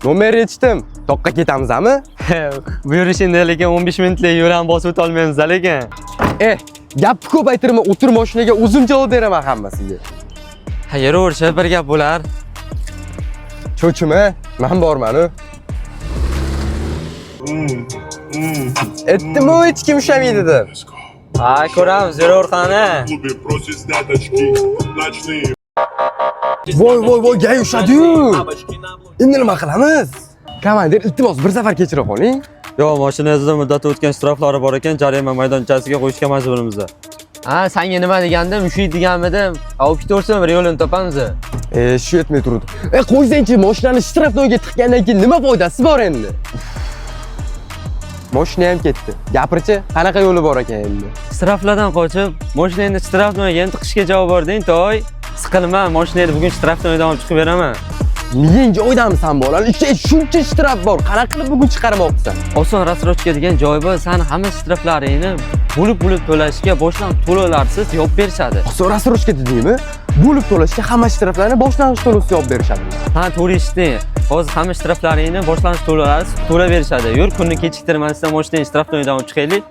Nomer yetishdim. Toqqa ketamizmi? Bu yurishingda lekin 15 minutlik yo'l ham bosib o'ta olmaymiz lekin. Gapni ko'paytirma, o'tir mashinaga o'zim javob beraman hammasiga. Ha, yuraver, bir gap bo'lar. Cho'chima, men borman-ku. Aytdim-ku, hech kim ushlamaydi deb. Ha, ko'ramiz, yuraver qani. клубе просит сняточки ночные. Voy, gay ushadi-yu. Endi nima qilamiz? Komandir, iltimos bir safar kechira qoling. Yo'q, mashinangizda muddati o'tgan shtraflari bor ekan, jarima maydonchasiga qo'yishga majburmiz. Ha, senga nima degandim? Mushuk deganmidim? Olib ketaversin, bir yo'lini topamiz. Shu yetmay turdi. Qo'ysangchi, mashinani shtrafnoyga tiqgandan keyin nima foydasi bor endi? Mashina ham ketdi. Gapirchi, qanaqa yo'li bor ekan endi? Shtraflardan qochib, mashinangni shtrafnoyga tiqishga javob berding, to'y. Siqilma, mashinangni bugun shtrafnoydan olib chiqib beraman. Ming joydamisan bolam? Shuncha shtraf bor. Qanaqa qilib bugun chiqarmoqsan? Oson rasrochka degan joy bor. Sen hamma shtraflaringni bo'lib to'lashga boshdan to'lovlarsiz yopib berishadi. Oson rasrochka dedingmi? Bo'lib to'lashga hamma shtraflarni boshlang'ich to'lovsiz yopib berishadi. Ha, to'g'ri eshitding. Hozir hamma shtraflaringni boshlang'ich to'lovlarsiz to'lab berishadi. Yur, kunni kechiktirmasdan mashinani shtrafnoydan olib chiqaylik.